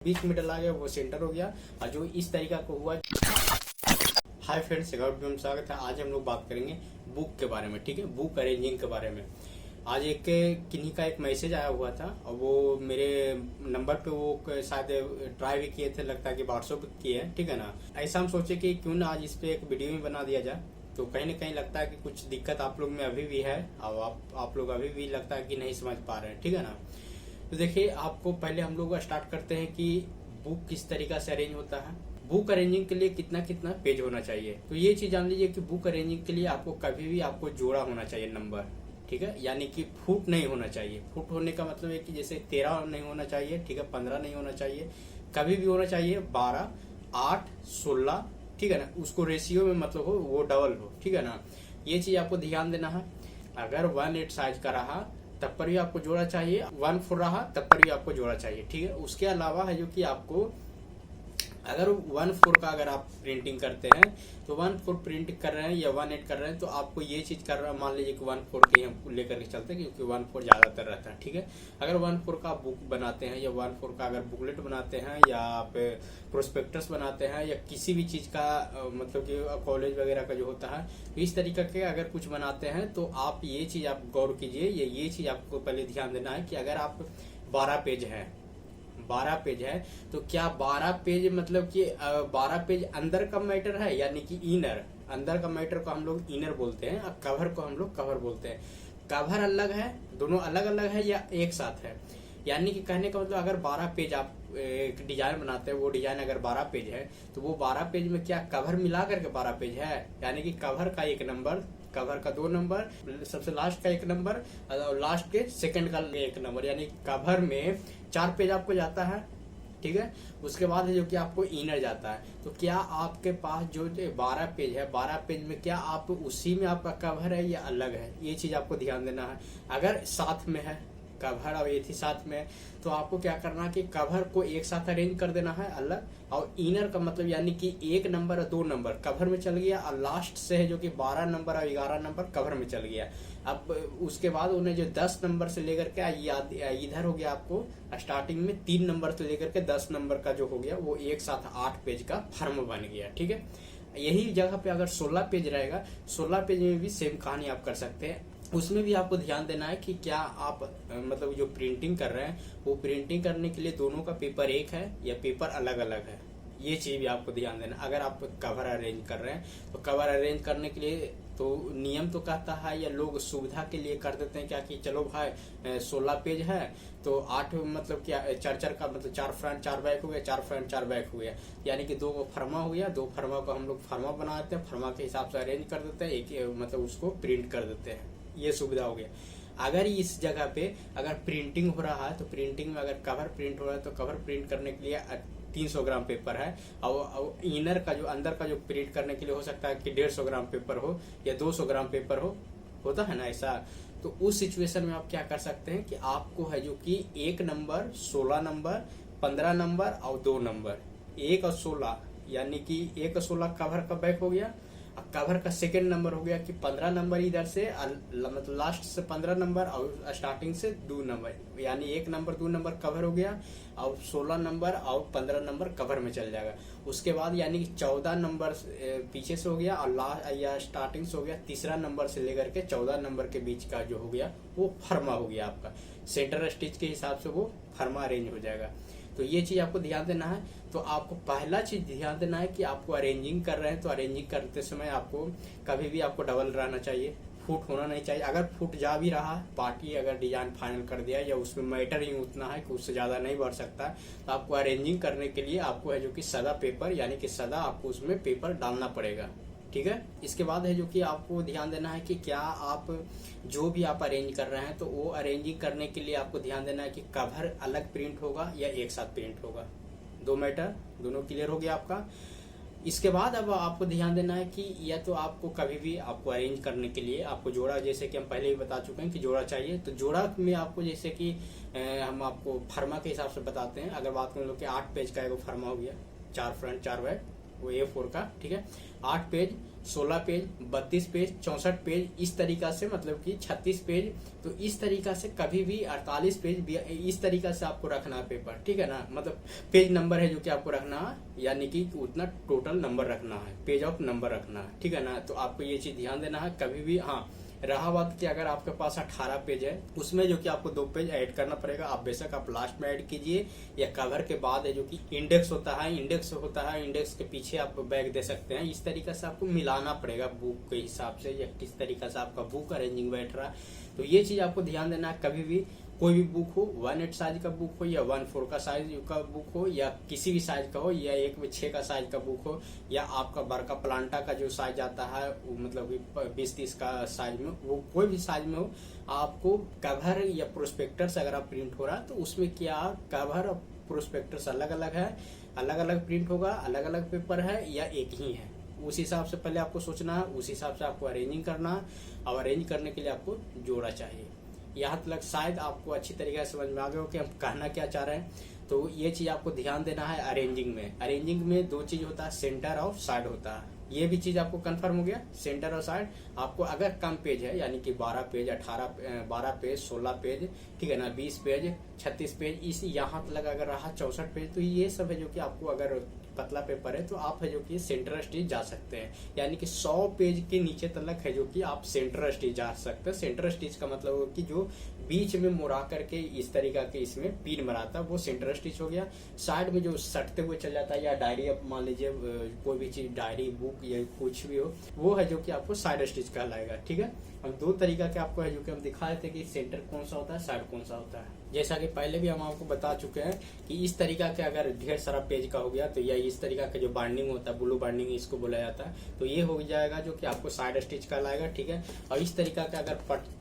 बीच में डला गया वो सेंटर हो गया और जो इस तरीका को हुआ। हाय फ्रेंड्स, स्वागत है। आज हम लोग बात करेंगे बुक के बारे में, ठीक है, बुक अरेंजिंग के बारे में। आज किन्हीं का एक मैसेज आया हुआ था और वो मेरे नंबर पे वो शायद ट्राई भी किए थे, लगता है कि व्हाट्सएप किए हैं, ठीक है ना। ऐसा हम सोचे कि क्यों ना आज इस पे एक वीडियो ही बना दिया जाए। तो कहीं ना कहीं लगता है कि कुछ दिक्कत आप लोग में अभी भी है और आप लोग अभी भी लगता है कि नहीं समझ पा रहे हैं, ठीक है ना। तो देखिए, आपको पहले हम लोग स्टार्ट करते हैं कि बुक किस तरीका से अरेंज होता है। बुक अरेंजिंग के लिए कितना कितना पेज होना चाहिए, तो ये चीज जान लीजिए कि बुक अरेंजिंग के लिए आपको कभी भी आपको जोड़ा होना चाहिए नंबर, ठीक है, यानी कि फुट नहीं होना चाहिए। फुट होने का मतलब है कि जैसे 13 नहीं होना चाहिए, ठीक है, 15 नहीं होना चाहिए, कभी भी होना चाहिए 12, 8, 16, ठीक है ना। उसको रेशियो में मतलब हो वो डबल हो, ठीक है ना। ये चीज आपको ध्यान देना है। अगर 1/8 साइज का रहा तब पर भी आपको जोड़ा चाहिए, 1/4 रहा तब पर भी आपको जोड़ा चाहिए, ठीक है। उसके अलावा है जो कि आपको अगर 1/4 का अगर आप प्रिंटिंग करते हैं तो 1/4 प्रिंट कर रहे हैं या 1/8 कर रहे हैं तो आपको ये चीज कर रहा है, मान लीजिए कि 1/4 के हम लेकर के चलते हैं क्योंकि 1/4 ज्यादातर रहता है, ठीक है। अगर 1/4 का बुक बनाते हैं या 1/4 का अगर बुकलेट बनाते हैं या आप प्रोस्पेक्टस बनाते हैं या किसी भी चीज का मतलब कि कॉलेज वगैरह का जो होता है, इस तरीके के अगर कुछ बनाते हैं तो आप ये चीज आप गौर कीजिए। ये चीज आपको पहले ध्यान देना है कि अगर आप 12 पेज है 12 पेज है तो क्या 12 पेज मतलब कि 12 पेज अंदर का मैटर है, यानी कि इनर, अंदर का मैटर को हम लोग इनर बोलते हैं और कवर को हम लोग कवर बोलते हैं। कवर अलग है, दोनों अलग अलग है या एक साथ है, यानी कि कहने का मतलब अगर 12 पेज आप एक डिजाइन बनाते हैं, वो डिजाइन अगर 12 पेज है तो वो 12 पेज में क्या कवर मिला करके 12 पेज है, यानी कि कवर का 1 नंबर, कवर का 2 नंबर, सबसे लास्ट का 1 नंबर और लास्ट के सेकंड का 1 नंबर, यानी कवर में 4 पेज आपको जाता है, ठीक है। उसके बाद है जो कि आपको इनर जाता है। तो क्या आपके पास जो 12 पेज है, 12 पेज में क्या आप उसी में आपका कवर है या अलग है, ये चीज आपको ध्यान देना है। अगर साथ में है कवर और ये थी साथ में, तो आपको क्या करना है कि कवर को एक साथ अरेंज कर देना है अलग, और इनर का मतलब यानी कि 1 नंबर और 2 नंबर कवर में चल गया और लास्ट से है जो कि 12 नंबर और 11 नंबर कवर में चल गया। अब उसके बाद उन्हें जो 10 नंबर से लेकर के इधर हो गया आपको स्टार्टिंग में 3 नंबर से लेकर के 10 नंबर का जो हो गया वो एक साथ 8 पेज का फॉर्म बन गया, ठीक है। यही जगह पे अगर 16 पेज रहेगा, 16 पेज में भी सेम कहानी आप कर सकते हैं। उसमें भी आपको ध्यान देना है कि क्या आप मतलब जो प्रिंटिंग कर रहे हैं वो प्रिंटिंग करने के लिए दोनों का पेपर एक है या पेपर अलग अलग है, ये चीज भी आपको ध्यान देना। अगर आप कवर अरेंज कर रहे हैं तो कवर अरेंज करने के लिए तो नियम तो कहता है या लोग सुविधा के लिए कर देते हैं क्या कि चलो भाई 16 पेज है तो 8 मतलब क्या 4 का मतलब 4 फ्रंट 4 बैक हो गया, 4 फ्रंट 4 बैक हो गया, यानी कि 2 फर्मा हो गया। 2 फर्मा को हम लोग फर्मा बना देते हैं, फर्मा के हिसाब से अरेंज कर देते हैं, एक मतलब उसको प्रिंट कर देते हैं, ये सुविधा हो गया। अगर इस जगह पे अगर प्रिंटिंग हो रहा है तो प्रिंटिंग में अगर कवर प्रिंट हो रहा है तो कवर प्रिंट करने के लिए 300 ग्राम पेपर है और इनर का जो अंदर का जो प्रिंट करने के लिए हो सकता है कि 150 ग्राम पेपर हो या 200 ग्राम पेपर हो, होता है ना ऐसा। तो उस सिचुएशन में आप क्या कर सकते हैं कि आपको है जो कि 1 नंबर, 16 नंबर, 15 नंबर और 2 नंबर, 1 और 16, यानी कि 1 और 16 कवर का बैक हो गया। कवर का सेकंड नंबर हो गया कि 15 नंबर इधर से मतलब लास्ट से 15 नंबर और स्टार्टिंग से 2 नंबर, यानी 1 नंबर 2 नंबर कवर हो गया और 16 नंबर और 15 नंबर कवर में चल जाएगा। उसके बाद यानी कि 14 नंबर पीछे से हो गया और लास्ट या स्टार्टिंग से हो गया, तीसरा नंबर से लेकर के 14 नंबर के बीच का जो हो गया वो फर्मा हो गया आपका। सेंटर स्टिच के हिसाब से वो फर्मा अरेंज हो जाएगा। तो ये चीज आपको ध्यान देना है। तो आपको पहला चीज ध्यान देना है कि आपको अरेंजिंग कर रहे हैं तो अरेंजिंग करते समय आपको कभी भी आपको डबल रहना चाहिए, फुट होना नहीं चाहिए। अगर फुट जा भी रहा पार्टी अगर डिजाइन फाइनल कर दिया या उसमें मैटर ही उतना है कि उससे ज्यादा नहीं बढ़ सकता, तो आपको अरेंजिंग करने के लिए आपको है जो कि सदा पेपर यानी कि सदा आपको उसमें पेपर डालना पड़ेगा, ठीक है। इसके बाद है जो कि आपको ध्यान देना है कि क्या आप जो भी आप अरेंज कर रहे हैं तो वो अरेंजिंग करने के लिए आपको ध्यान देना है कि कवर अलग प्रिंट होगा या एक साथ प्रिंट होगा। 2 मैटर दोनों क्लियर हो गया आपका। इसके बाद अब आपको ध्यान देना है कि या तो आपको कभी भी आपको अरेंज करने के लिए आपको जोड़ा, जैसे कि हम पहले ही बता चुके हैं कि जोड़ा चाहिए, तो जोड़ा में आपको जैसे कि हम आपको फर्मा के हिसाब से बताते हैं। अगर बात करें कि 8 पेज का एगो फर्मा हो गया, 4 फ्रंट 4 बैक, वो A4 का, ठीक है। 8 पेज, 16 पेज, 32 पेज, 64 पेज, इस तरीका से मतलब कि 36 पेज। तो इस तरीका से कभी भी 48 पेज भी इस तरीका से आपको रखना है पेपर, ठीक है ना। मतलब पेज नंबर है जो कि आपको रखना है, यानी कि उतना टोटल नंबर रखना है, पेज ऑफ नंबर रखना है, ठीक है ना। तो आपको ये चीज ध्यान देना है कभी भी। हाँ, रहा बात कि अगर आपके पास 18 पेज है, उसमें जो कि आपको 2 पेज ऐड करना पड़ेगा। आप बेशक आप लास्ट में ऐड कीजिए या कवर के बाद है जो कि इंडेक्स होता है, इंडेक्स के पीछे आप बैग दे सकते हैं। इस तरीके से आपको मिलाना पड़ेगा बुक के हिसाब से, या किस तरीके से आपका बुक अरेंजिंग बैठ रहा है। तो ये चीज आपको ध्यान देना है कभी भी। कोई भी बुक हो, 1/8 साइज का बुक हो या 1/4 का साइज का बुक हो, या किसी भी साइज का हो, या 1/6 का साइज का बुक हो, या आपका बड़का प्लांटा का जो साइज आता है वो मतलब 20-30 का साइज में, वो कोई भी साइज में हो, आपको कवर या प्रोस्पेक्टस अगर आप प्रिंट हो रहा है तो उसमें क्या कवर और प्रोस्पेक्टस अलग अलग है, अलग अलग प्रिंट होगा, अलग अलग पेपर है या एक ही है। उस हिसाब से पहले आपको सोचना है, उस हिसाब से आपको अरेंजिंग करना है, और अरेंज करने के लिए आपको जोड़ा चाहिए। यहाँ तक शायद आपको अच्छी तरीके से समझ में आ गया हो कि हम कहना क्या चाह रहे हैं। तो ये चीज आपको ध्यान देना है अरेंजिंग में। अरेंजिंग में 2 चीज होता है, सेंटर और साइड होता है। ये भी चीज आपको कंफर्म हो गया, सेंटर और साइड। आपको अगर कम पेज है, यानी कि 12 पेज, 12 पेज, 16 पेज, ठीक है ना, 20 पेज, 36 पेज, इस यहाँ तक अगर रहा 64 पेज, तो ये सब है जो कि आपको अगर पतला पेपर है तो आप है जो कि सेंटर स्टिच जा सकते हैं। यानी कि 100 पेज के नीचे तक है जो कि आप सेंटर स्टिच जा सकते हैं। सेंटर स्टिच का मतलब हो कि जो बीच में मुड़ा करके इस तरीका के इसमें पिन मराता है वो सेंटर स्टिच हो गया। साइड में जो सटते हुए चल जाता है, या डायरी अब मान लीजिए कोई भी चीज, डायरी, बुक या कुछ भी हो, वो है जो कि आपको साइड स्टिच कहलाएगा, ठीक है। हम 2 तरीका के आपको है जो कि हम दिखाए थे कि सेंटर कौन सा होता है, साइड कौन सा होता है। जैसा कि पहले भी हम आपको बता चुके हैं कि इस तरीका के अगर ढेर सारा पेज का हो गया तो या इस तरीका का जो बाइंडिंग होता है, ब्लू बाइंडिंग इसको बोला जाता है, तो ये हो जाएगा जो कि आपको साइड स्टिच कहलाएगा, ठीक है। और इस तरीका का अगर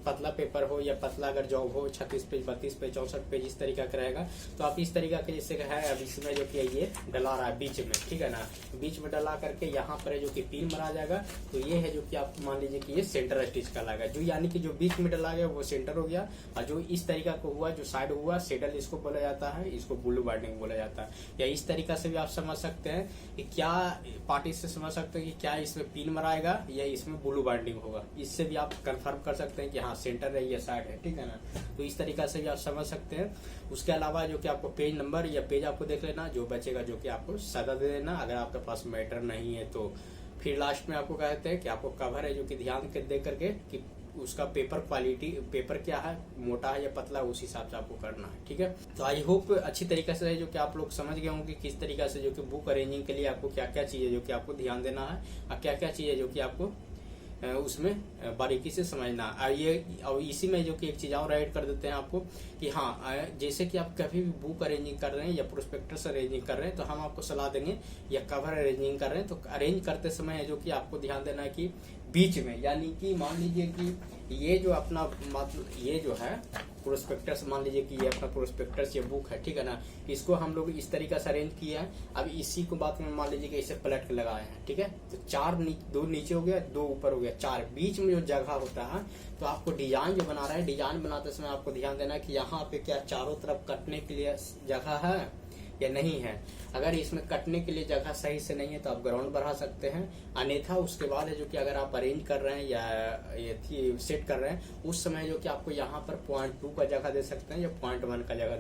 पतला पेपर हो या पतला अगर जॉब हो, 36 पेज, 32 पेज, 64 पेज, इस तरीका का रहेगा, तो आप इस तरीका के जैसे है अब इसमें जो कि ये डला रहा है बीच में, ठीक है ना, बीच में डला करके यहाँ पर जो कि पिन मरा जाएगा, तो ये है जो कि आप मान लीजिए कि ये सेंटर स्टिच कहलाएगा। जो यानी कि जो बीच में डला गया वो सेंटर हो गया, और जो इस तरीका को हुआ, जो साइड हुआ, सेडल इसको बोला जाता है, इसको ब्लू बाइंडिंग बोला जाता है। या इस तरीका से भी आप समझ सकते हैं कि क्या पार्टी से समझ सकते हैं कि क्या इसमें पिन मराएगा या इसमें ब्लू बाइंडिंग होगा। इससे भी आप कंफर्म कर सकते हैं कि हाँ सेंटर है या साइड है, ठीक है ना। तो इस तरीका से भी आप समझ सकते हैं। उसके अलावा जो कि आपको पेज नंबर या पेज आपको देख लेना, जो बचेगा जो कि आपको सादा दे देना। अगर आपके पास मैटर नहीं है तो फिर लास्ट में आपको कहते हैं कि आपको कवर है जो कि ध्यान दे करके कि उसका पेपर क्वालिटी, पेपर क्या है, मोटा है या पतला, उस हिसाब से आपको करना है, ठीक है। तो आई होप अच्छी तरीके से जो कि आप लोग समझ गए होंगे किस तरीके से जो कि बुक अरेंजिंग के लिए आपको क्या क्या चीजें जो कि आपको ध्यान देना है, और क्या क्या चीजें जो कि आपको उसमें बारीकी से समझना। और इसी में जो कि एक चीज और ऐड कर देते हैं आपको कि हाँ, जैसे कि आप कभी भी बुक अरेंजिंग कर रहे हैं या प्रोस्पेक्टस अरेंजिंग कर रहे हैं तो हम आपको सलाह देंगे, या कवर अरेंजिंग कर रहे हैं तो अरेंज करते समय है जो कि आपको ध्यान देना है कि बीच में, यानी कि मान लीजिए कि ये जो अपना मतलब ये जो है प्रोस्पेक्टस, मान लीजिए कि ये अपना प्रोस्पेक्टस ये बुक है, ठीक है ना, इसको हम लोग इस तरीके से अरेंज किया है। अब इसी को बात में मान लीजिए कि इसे पलट के लगाए हैं, ठीक है, तो 2 नीचे हो गया, 2 ऊपर हो गया, 4 बीच में जो जगह होता है, तो आपको डिजाइन जो बना रहा है, डिजाइन बनाते समय आपको ध्यान देना है कि यहाँ पे क्या चारों तरफ कटने के लिए जगह है या नहीं है। अगर इसमें कटने के लिए जगह सही से नहीं है तो आप ग्राउंड बढ़ा सकते हैं, अन्यथा उसके बाद है जो कि अगर आप अरेंज कर रहे हैं या ये सेट कर रहे हैं उस समय जो कि आपको यहाँ पर 0.2 का जगह दे सकते हैं या 0.1 का जगह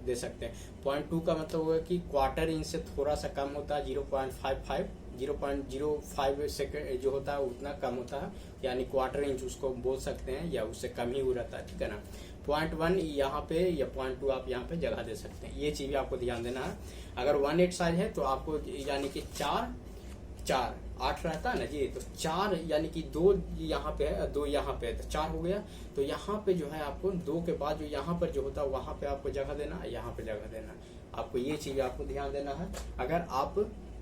दे सकते हैं। 0.2 का मतलब हुआ कि क्वार्टर इंच से थोड़ा सा कम होता है, 0.05 सेकेंड जो होता है उतना कम होता है, यानी क्वार्टर इंच उसको बोल सकते हैं, या उससे कम ही हो रहता है, ठीक है ना। 0.1 यहाँ पे या 0.2 आप यहाँ पे जगह दे सकते हैं। ये चीज भी आपको ध्यान देना है। अगर 1/8 साइज है तो आपको यानी कि 8 रहता है ना जी, तो 4 यानी कि 2 यहाँ पे है, 2 यहाँ पे है, तो 4 हो गया। तो यहाँ पे जो है आपको 2 के बाद जो यहाँ पर जो होता है वहां पे आपको जगह देना, यहाँ पे जगह देना। आपको ये चीज आपको ध्यान देना है। अगर आप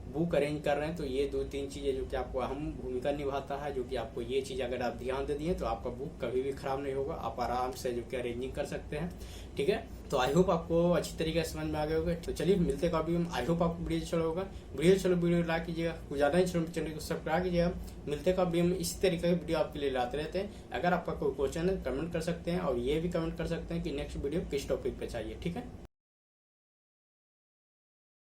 बुक अरेंज कर रहे हैं तो ये 2-3 चीजें जो कि आपको अहम भूमिका निभाता है, जो कि आपको ये चीज अगर आप ध्यान दे दिए तो आपका बुक कभी भी खराब नहीं होगा, आप आराम से जो कि अरेंजिंग कर सकते हैं, ठीक है। तो आई होप आपको अच्छी तरीके से समझ में आ गए होगा। तो चलिए मिलते कभी हम, आई होप आपको वीडियो चला होगा। वीडियो लाइक कीजिएगा, कुछ ज्यादा ही चैनल को सब्सक्राइब कीजिएगा। मिलते कभी हम इसी तरीके की वीडियो आपके लिए लाते रहते हैं। अगर आपका कोई क्वेश्चन है कमेंट कर सकते हैं, और ये भी कमेंट कर सकते हैं कि नेक्स्ट वीडियो किस टॉपिक पे चाहिए, ठीक है।